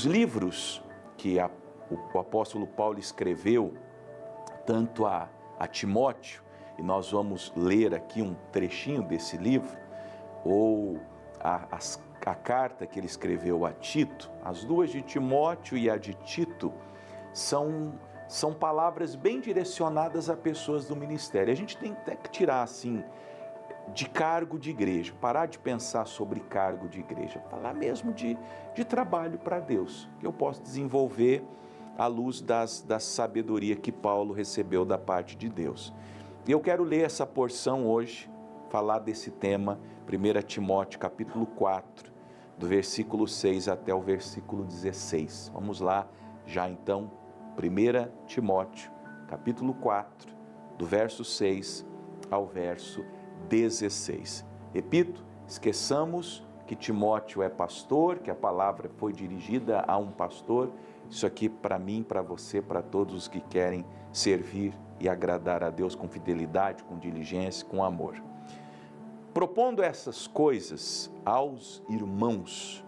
Os livros que o apóstolo Paulo escreveu, tanto a Timóteo, e nós vamos ler aqui um trechinho desse livro, ou a carta que ele escreveu a Tito, as duas de Timóteo e a de Tito, são palavras bem direcionadas a pessoas do ministério. A gente tem até que tirar assim, de cargo de igreja, parar de pensar sobre cargo de igreja, falar mesmo de trabalho para Deus, que eu posso desenvolver à luz da sabedoria que Paulo recebeu da parte de Deus. E eu quero ler essa porção hoje, falar desse tema, 1 Timóteo capítulo 4, do versículo 6 até o versículo 16. Vamos lá, já então, 1 Timóteo capítulo 4, do verso 6 ao verso 16. Repito, esqueçamos que Timóteo é pastor, que a palavra foi dirigida a um pastor. Isso aqui para mim, para você, para todos os que querem servir e agradar a Deus com fidelidade, com diligência, com amor. Propondo essas coisas aos irmãos,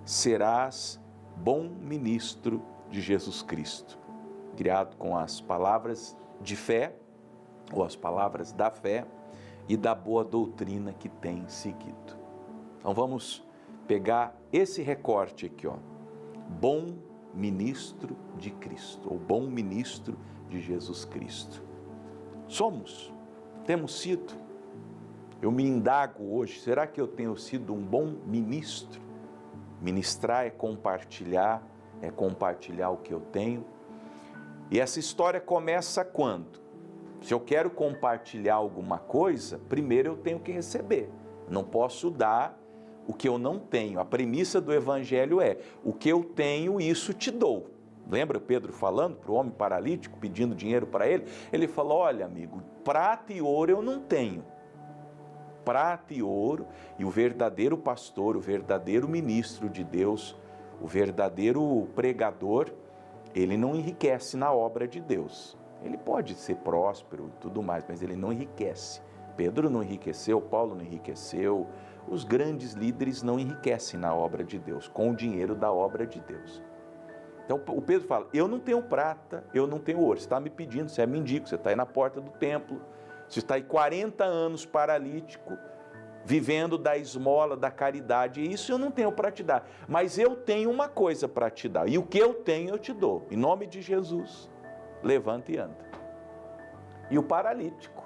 serás bom ministro de Jesus Cristo, criado com as palavras de fé, ou as palavras da fé, e da boa doutrina que tem seguido. Então vamos pegar esse recorte aqui, ó. Bom ministro de Cristo, ou bom ministro de Jesus Cristo. Temos sido. Eu me indago hoje, será que eu tenho sido um bom ministro? Ministrar é compartilhar o que eu tenho. E essa história começa quando? Se eu quero compartilhar alguma coisa, primeiro eu tenho que receber. Não posso dar o que eu não tenho. A premissa do Evangelho é: o que eu tenho, isso te dou. Lembra Pedro falando para o homem paralítico, pedindo dinheiro para ele? Ele falou: olha, amigo, prata e ouro eu não tenho. Prata e ouro, e o verdadeiro pastor, o verdadeiro ministro de Deus, o verdadeiro pregador, ele não enriquece na obra de Deus. Ele pode ser próspero e tudo mais, mas ele não enriquece. Pedro não enriqueceu, Paulo não enriqueceu, os grandes líderes não enriquecem na obra de Deus, com o dinheiro da obra de Deus. Então o Pedro fala: eu não tenho prata, eu não tenho ouro. Você está me pedindo, você é mendigo, você está aí na porta do templo, você está aí 40 anos paralítico, vivendo da esmola, da caridade, e isso eu não tenho para te dar. Mas eu tenho uma coisa para te dar, e o que eu tenho eu te dou. Em nome de Jesus, levanta e anda. E o paralítico,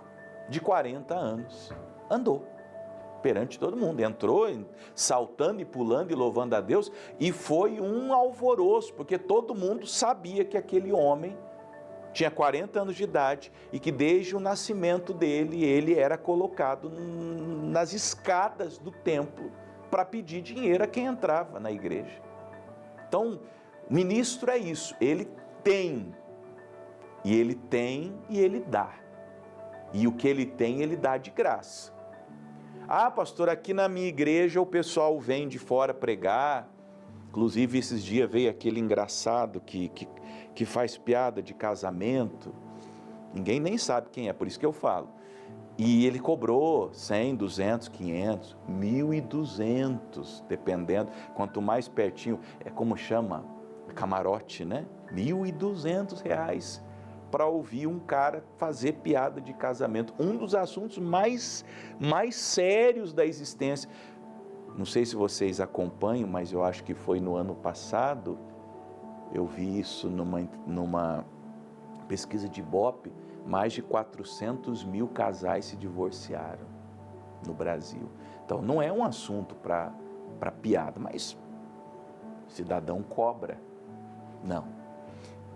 de 40 anos, andou perante todo mundo, entrou saltando e pulando e louvando a Deus, e foi um alvoroço, porque todo mundo sabia que aquele homem tinha 40 anos de idade e que desde o nascimento dele, ele era colocado nas escadas do templo para pedir dinheiro a quem entrava na igreja. Então, o ministro é isso, ele tem e ele dá. E o que ele tem, ele dá de graça. Ah, pastor, aqui na minha igreja o pessoal vem de fora pregar. Inclusive, esses dias veio aquele engraçado que faz piada de casamento. Ninguém nem sabe quem é, por isso que eu falo. E ele cobrou 100, 200, 500, 1.200, dependendo. Quanto mais pertinho, é como chama, camarote, né? R$1.200 para ouvir um cara fazer piada de casamento. Um dos assuntos mais sérios da existência. Não sei se vocês acompanham, mas eu acho que foi no ano passado, eu vi isso numa pesquisa de Ibope, mais de 400 mil casais se divorciaram no Brasil. Então não é um assunto para piada, mas o cidadão cobra. Não.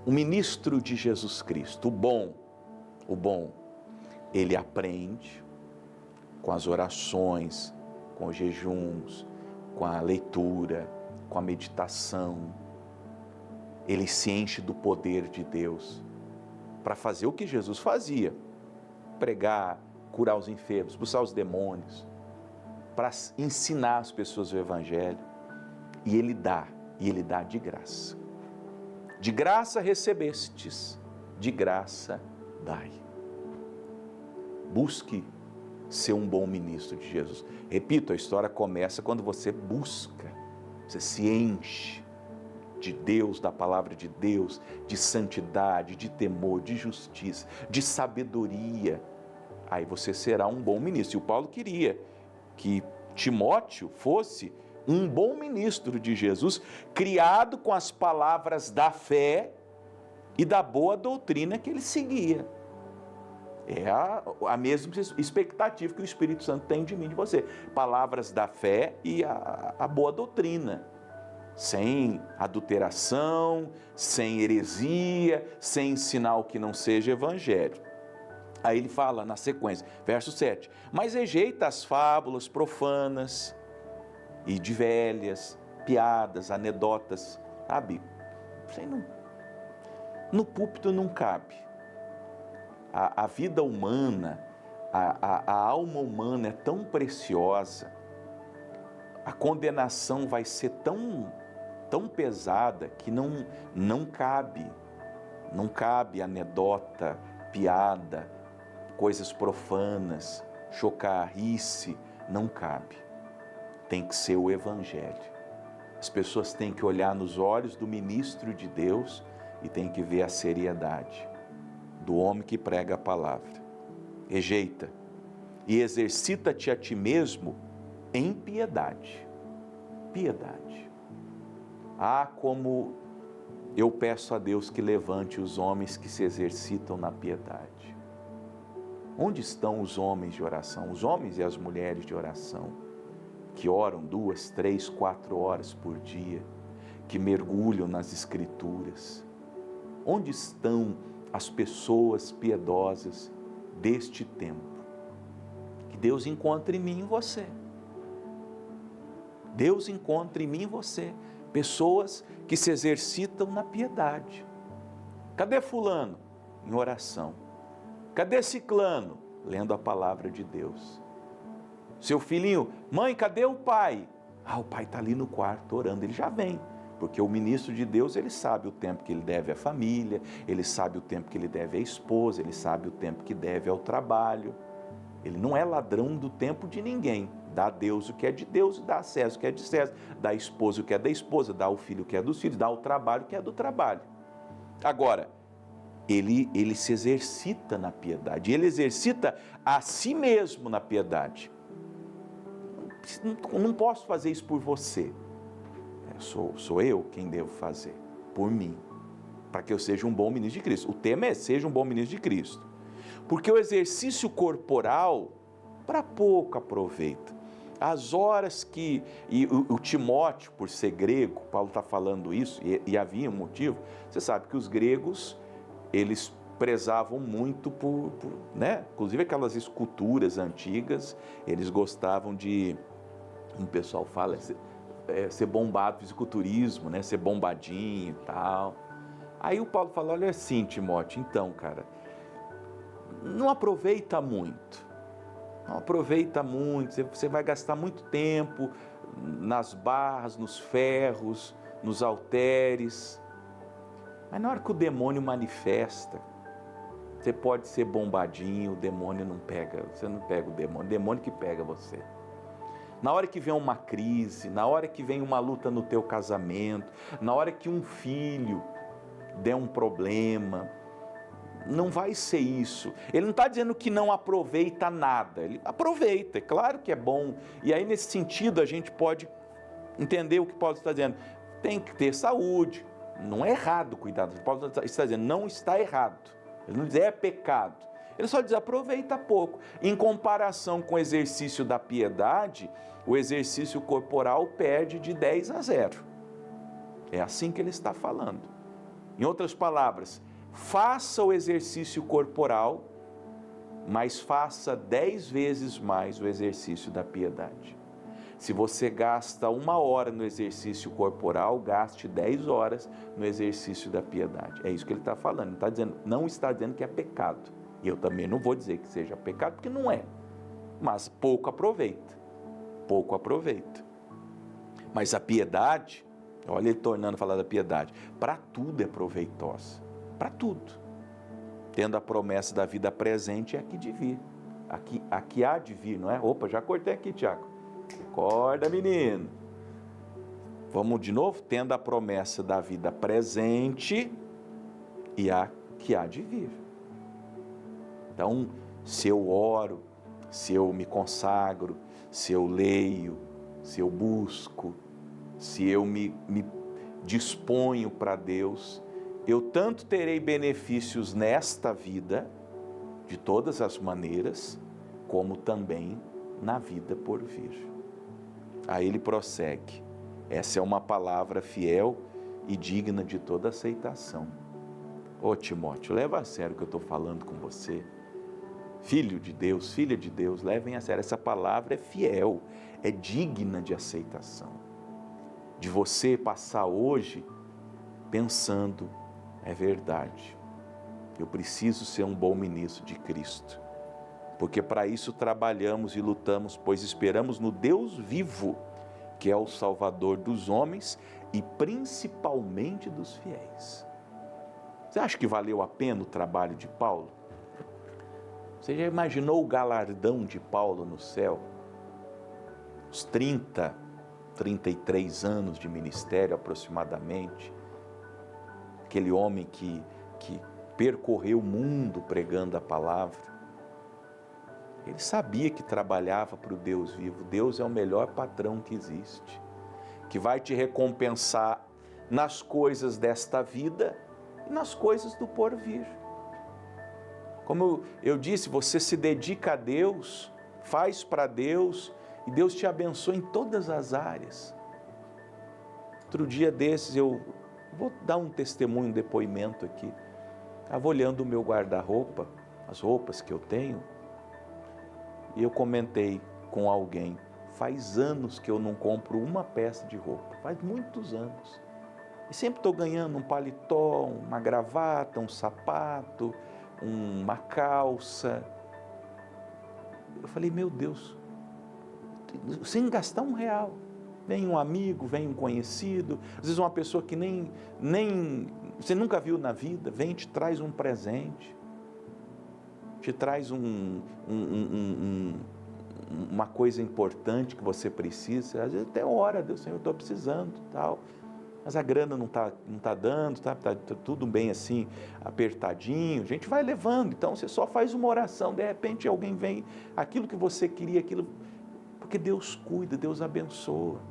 O ministro de Jesus Cristo, o bom, ele aprende com as orações, com os jejuns, com a leitura, com a meditação. Ele se enche do poder de Deus para fazer o que Jesus fazia: pregar, curar os enfermos, expulsar os demônios, para ensinar as pessoas o Evangelho. E ele dá de graça. De graça recebestes, de graça dai. Busque ser um bom ministro de Jesus. Repito, a história começa quando você busca, você se enche. de Deus, da palavra de Deus, de santidade, de temor, de justiça, de sabedoria, aí você será um bom ministro. E o Paulo queria que Timóteo fosse um bom ministro de Jesus, criado com as palavras da fé e da boa doutrina que ele seguia. É a mesma expectativa que o Espírito Santo tem de mim, de você. Palavras da fé e a boa doutrina. Sem adulteração, sem heresia, sem ensinar o que não seja evangelho. Aí ele fala na sequência, verso 7. Mas rejeita as fábulas profanas e de velhas, piadas, anedotas, sabe? No púlpito não cabe. A vida humana, a alma humana é tão preciosa, a condenação vai ser tão pesada que não cabe anedota, piada, coisas profanas, chocarrice, não cabe. Tem que ser o Evangelho. As pessoas têm que olhar nos olhos do ministro de Deus e têm que ver a seriedade do homem que prega a palavra. Rejeita e exercita-te a ti mesmo em piedade. Piedade. Ah, como eu peço a Deus que levante os homens que se exercitam na piedade. Onde estão os homens de oração? Os homens e as mulheres de oração, que oram 2, 3, 4 horas por dia, que mergulham nas Escrituras. Onde estão as pessoas piedosas deste tempo? Que Deus encontre em mim e em você. Deus encontre em mim e em você pessoas que se exercitam na piedade. Cadê fulano? Em oração. Cadê ciclano? Lendo a palavra de Deus. Seu filhinho, mãe, cadê o pai? O pai está ali no quarto orando, ele já vem. Porque o ministro de Deus, ele sabe o tempo que ele deve à família, ele sabe o tempo que ele deve à esposa, ele sabe o tempo que deve ao trabalho. Ele não é ladrão do tempo de ninguém. Dá a Deus o que é de Deus, dá a César o que é de César, dá a esposa o que é da esposa, dá ao filho o que é dos filhos, dá ao trabalho o que é do trabalho. Agora, ele se exercita na piedade, ele exercita a si mesmo na piedade. Não posso fazer isso por você. Sou eu quem devo fazer, por mim, para que eu seja um bom ministro de Cristo. O tema é seja um bom ministro de Cristo, porque o exercício corporal, para pouco aproveita. As horas que, e o Timóteo, por ser grego, Paulo está falando isso, e havia um motivo, você sabe que os gregos, eles prezavam muito né? Inclusive aquelas esculturas antigas, eles gostavam de, como o pessoal fala, ser bombado, fisiculturismo, né? Ser bombadinho e tal. Aí o Paulo fala, olha assim, Timóteo, então, cara, não aproveita muito, você vai gastar muito tempo nas barras, nos ferros, nos halteres, mas na hora que o demônio manifesta, você pode ser bombadinho, o demônio não pega, você não pega o demônio que pega você. Na hora que vem uma crise, na hora que vem uma luta no teu casamento, na hora que um filho der um problema, não vai ser isso. Ele não está dizendo que não aproveita nada, ele aproveita, é claro que é bom. E aí nesse sentido a gente pode entender o que Paulo está dizendo. Tem que ter saúde, não é errado cuidar. Paulo está dizendo, não está errado. Ele não diz é pecado. Ele só diz aproveita pouco. Em comparação com o exercício da piedade, o exercício corporal perde de 10 a 0. É assim que ele está falando. Em outras palavras, faça o exercício corporal, mas faça 10 vezes mais o exercício da piedade. Se você gasta 1 hora no exercício corporal, gaste 10 horas no exercício da piedade. É isso que ele está falando. Não está dizendo que é pecado. E eu também não vou dizer que seja pecado, porque não é. Mas pouco aproveita. Pouco aproveita. Mas a piedade, olha ele tornando a falar da piedade, para tudo é proveitosa. Para tudo. Tendo a promessa da vida presente e aqui de vir. Aqui há de vir, não é? Opa, já cortei aqui, Tiago. Acorda, menino. Vamos de novo? Tendo a promessa da vida presente e a que há de vir. Então, se eu oro, se eu me consagro, se eu leio, se eu busco, se eu me disponho para Deus, eu tanto terei benefícios nesta vida, de todas as maneiras, como também na vida por vir. Aí ele prossegue. Essa é uma palavra fiel e digna de toda aceitação. Ô Timóteo, leva a sério o que eu estou falando com você. Filho de Deus, filha de Deus, levem a sério. Essa palavra é fiel, é digna de aceitação. De você passar hoje pensando, é verdade, eu preciso ser um bom ministro de Cristo. Porque para isso trabalhamos e lutamos, pois esperamos no Deus vivo, que é o Salvador dos homens e principalmente dos fiéis. Você acha que valeu a pena o trabalho de Paulo? Você já imaginou o galardão de Paulo no céu? Os 33 anos de ministério aproximadamente. Aquele homem que percorreu o mundo pregando a palavra. Ele sabia que trabalhava para o Deus vivo. Deus é o melhor patrão que existe, que vai te recompensar nas coisas desta vida e nas coisas do porvir. Como eu disse, você se dedica a Deus, faz para Deus e Deus te abençoa em todas as áreas. Outro dia desses eu vou dar um testemunho, um depoimento aqui. Estava olhando o meu guarda-roupa, as roupas que eu tenho, e eu comentei com alguém, faz anos que eu não compro uma peça de roupa, faz muitos anos. E sempre estou ganhando um paletó, uma gravata, um sapato, uma calça. Eu falei, meu Deus, sem gastar R$1. Vem um amigo, vem um conhecido, às vezes uma pessoa que nem você nunca viu na vida, vem e te traz um presente, te traz uma coisa importante que você precisa, às vezes até ora, Deus, Senhor, eu estou precisando, tal, mas a grana não tá dando, tá tudo bem assim, apertadinho, a gente vai levando, então você só faz uma oração, de repente alguém vem, aquilo que você queria, porque Deus cuida, Deus abençoa.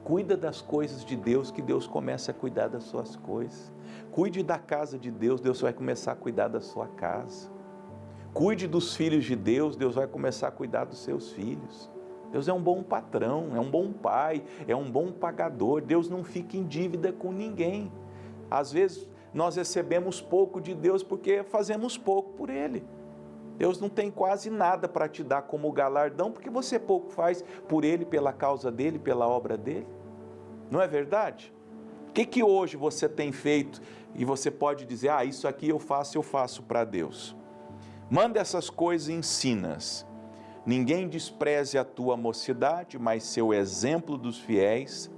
Cuida das coisas de Deus, que Deus começa a cuidar das suas coisas. Cuide da casa de Deus, Deus vai começar a cuidar da sua casa. Cuide dos filhos de Deus, Deus vai começar a cuidar dos seus filhos. Deus é um bom patrão, é um bom pai, é um bom pagador. Deus não fica em dívida com ninguém. Às vezes nós recebemos pouco de Deus porque fazemos pouco por Ele. Deus não tem quase nada para te dar como galardão, porque você pouco faz por Ele, pela causa dEle, pela obra dEle. Não é verdade? O que hoje você tem feito e você pode dizer, isso aqui eu faço para Deus. Manda essas coisas e ensina-as. Ninguém despreze a tua mocidade, mas seu exemplo dos fiéis,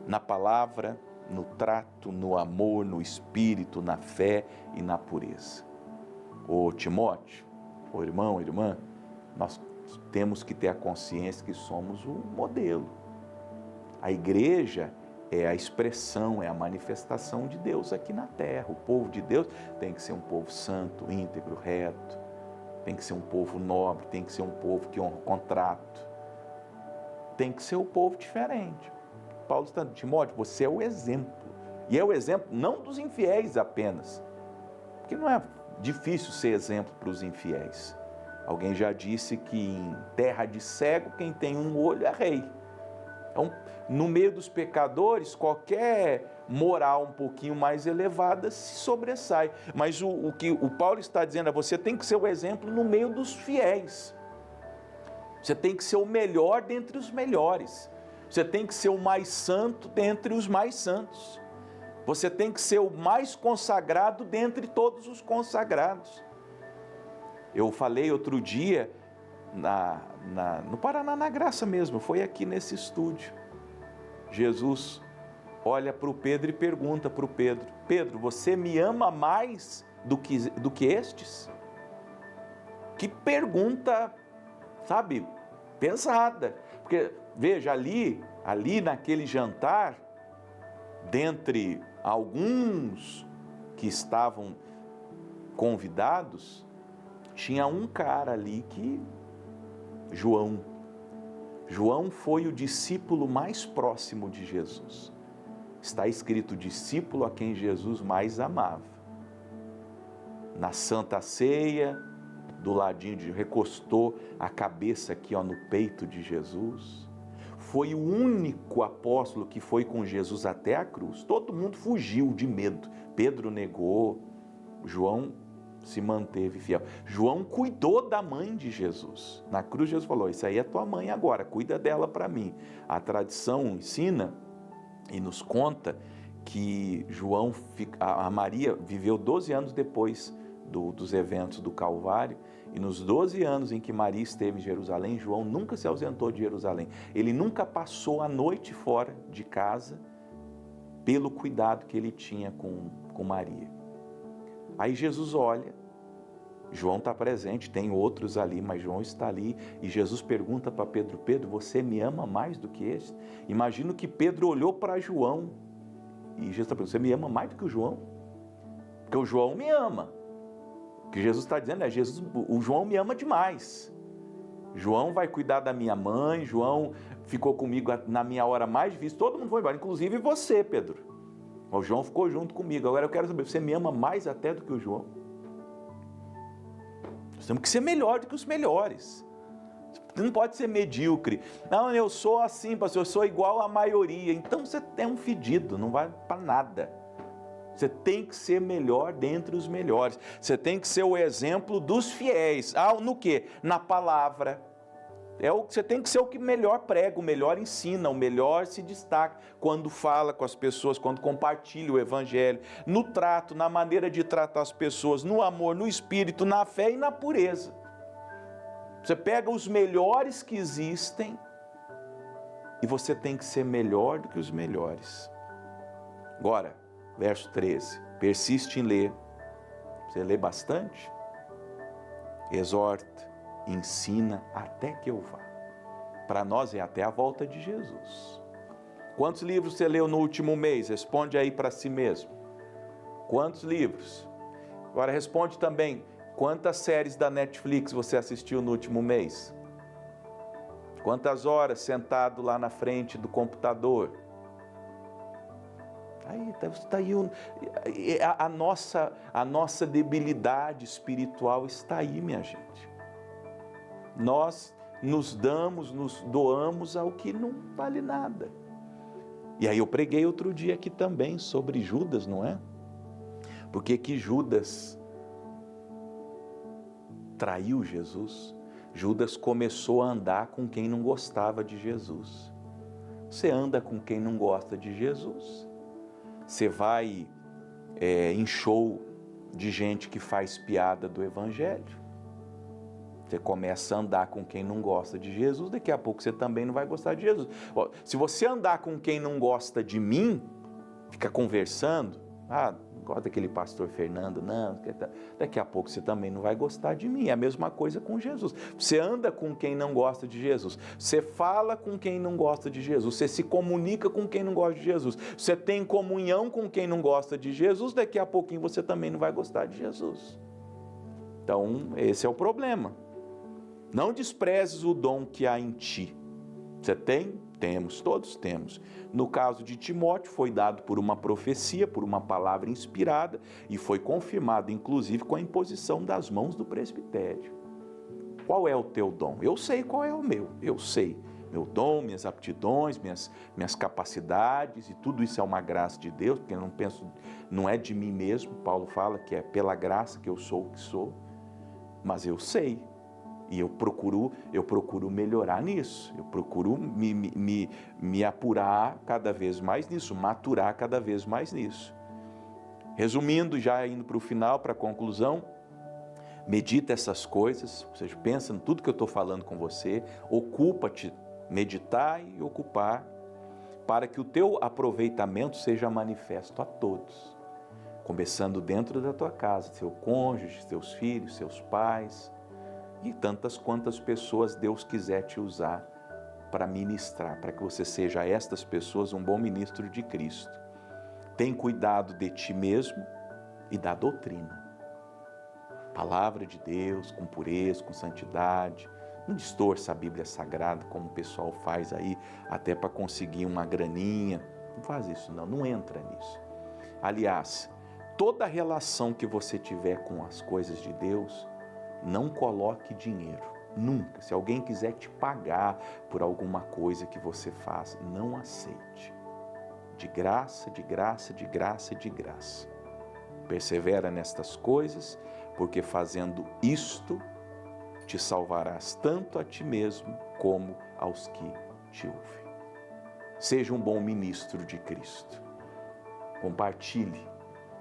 na palavra, no trato, no amor, no espírito, na fé e na pureza. Ô Timóteo, ô irmão, irmã, nós temos que ter a consciência que somos o modelo. A igreja é a expressão, é a manifestação de Deus aqui na terra. O povo de Deus tem que ser um povo santo, íntegro, reto, tem que ser um povo nobre, tem que ser um povo que honra o contrato, tem que ser um povo diferente. Paulo está dizendo, Timóteo, você é o exemplo. E é o exemplo não dos infiéis apenas, porque não é difícil ser exemplo para os infiéis. Alguém já disse que em terra de cego, quem tem um olho é rei. Então, no meio dos pecadores, qualquer moral um pouquinho mais elevada se sobressai. Mas o que o Paulo está dizendo é, você tem que ser o exemplo no meio dos fiéis. Você tem que ser o melhor dentre os melhores. Você tem que ser o mais santo dentre os mais santos. Você tem que ser o mais consagrado dentre todos os consagrados. Eu falei outro dia, no Paraná, na Graça mesmo, foi aqui nesse estúdio. Jesus olha para o Pedro e pergunta para o Pedro, Pedro, você me ama mais do que estes? Que pergunta, sabe, pesada. Porque, veja, ali ali naquele jantar, dentre alguns que estavam convidados, tinha um cara ali que, João foi o discípulo mais próximo de Jesus. Está escrito discípulo a quem Jesus mais amava. Na Santa Ceia, do ladinho recostou a cabeça aqui no peito de Jesus. Foi o único apóstolo que foi com Jesus até a cruz. Todo mundo fugiu de medo. Pedro negou, João se manteve fiel. João cuidou da mãe de Jesus. Na cruz Jesus falou, isso aí é tua mãe agora, cuida dela para mim. A tradição ensina e nos conta que a Maria viveu 12 anos depois dos eventos do Calvário, e nos 12 anos em que Maria esteve em Jerusalém, João nunca se ausentou de Jerusalém. Ele nunca passou a noite fora de casa pelo cuidado que ele tinha com Maria. Aí Jesus olha, João está presente, tem outros ali, mas João está ali, e Jesus pergunta para Pedro, Pedro, você me ama mais do que esse? Imagino que Pedro olhou para João, e Jesus está perguntando, você me ama mais do que o João? Porque o João me ama. O que Jesus está dizendo é, o João me ama demais. João vai cuidar da minha mãe, João ficou comigo na minha hora mais difícil, todo mundo foi embora, inclusive você, Pedro. O João ficou junto comigo. Agora eu quero saber, você me ama mais até do que o João? Nós temos que ser melhor do que os melhores. Você não pode ser medíocre. Não, eu sou assim, pastor, eu sou igual à maioria. Então você é um fedido, não vai para nada. Você tem que ser melhor dentre os melhores. Você tem que ser o exemplo dos fiéis. No quê? Na palavra. Você tem que ser o que melhor prega, o melhor ensina, o melhor se destaca quando fala com as pessoas, quando compartilha o evangelho, no trato, na maneira de tratar as pessoas, no amor, no espírito, na fé e na pureza. Você pega os melhores que existem e você tem que ser melhor do que os melhores. Agora, verso 13, persiste em ler. Você lê bastante? Exorta, ensina até que eu vá. Para nós é até a volta de Jesus. Quantos livros você leu no último mês? Responde aí para si mesmo. Quantos livros? Agora responde também, quantas séries da Netflix você assistiu no último mês? Quantas horas sentado lá na frente do computador? Aí está aí a nossa debilidade espiritual está aí, minha gente. Nós nos doamos ao que não vale nada. E aí eu preguei outro dia aqui também sobre Judas, não é? Porque que Judas traiu Jesus? Judas começou a andar com quem não gostava de Jesus. Você anda com quem não gosta de Jesus? Você vai em show de gente que faz piada do Evangelho? Você começa a andar com quem não gosta de Jesus, daqui a pouco você também não vai gostar de Jesus. Se você andar com quem não gosta de mim, fica conversando, não gosta daquele pastor Fernando, não, daqui a pouco você também não vai gostar de mim. É a mesma coisa com Jesus. Você anda com quem não gosta de Jesus, você fala com quem não gosta de Jesus, você se comunica com quem não gosta de Jesus, você tem comunhão com quem não gosta de Jesus, daqui a pouquinho você também não vai gostar de Jesus. Então, esse é o problema. Não desprezes o dom que há em ti. Você tem? Temos, todos temos. No caso de Timóteo, foi dado por uma profecia, por uma palavra inspirada, e foi confirmado, inclusive, com a imposição das mãos do presbitério. Qual é o teu dom? Eu sei qual é o meu, eu sei. Meu dom, minhas aptidões, minhas capacidades, e tudo isso é uma graça de Deus, porque eu não penso, não é de mim mesmo. Paulo fala que é pela graça que eu sou o que sou, mas eu sei. E eu procuro melhorar nisso, eu procuro me apurar cada vez mais nisso, maturar cada vez mais nisso. Resumindo, já indo para o final, para a conclusão, medita essas coisas, ou seja, pensa em tudo que eu estou falando com você, ocupa-te, meditar e ocupar, para que o teu aproveitamento seja manifesto a todos, começando dentro da tua casa, seu cônjuge, teus filhos, seus pais, e tantas quantas pessoas Deus quiser te usar para ministrar, para que você seja a estas pessoas um bom ministro de Cristo. Tem cuidado de ti mesmo e da doutrina. Palavra de Deus, com pureza, com santidade. Não distorça a Bíblia Sagrada, como o pessoal faz aí, até para conseguir uma graninha. Não faz isso não, não entra nisso. Aliás, toda relação que você tiver com as coisas de Deus, não coloque dinheiro. Nunca. Se alguém quiser te pagar por alguma coisa que você faz, não aceite. De graça, de graça, de graça, de graça. Persevera nestas coisas, porque fazendo isto, te salvarás tanto a ti mesmo como aos que te ouvem. Seja um bom ministro de Cristo. Compartilhe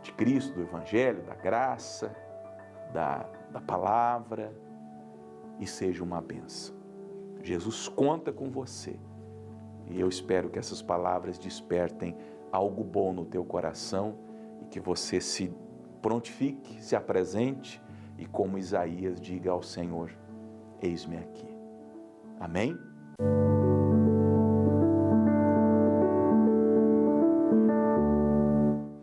de Cristo, do Evangelho, da graça, da palavra, e seja uma bênção. Jesus conta com você. E eu espero que essas palavras despertem algo bom no teu coração e que você se prontifique, se apresente e, como Isaías, diga ao Senhor: eis-me aqui. Amém?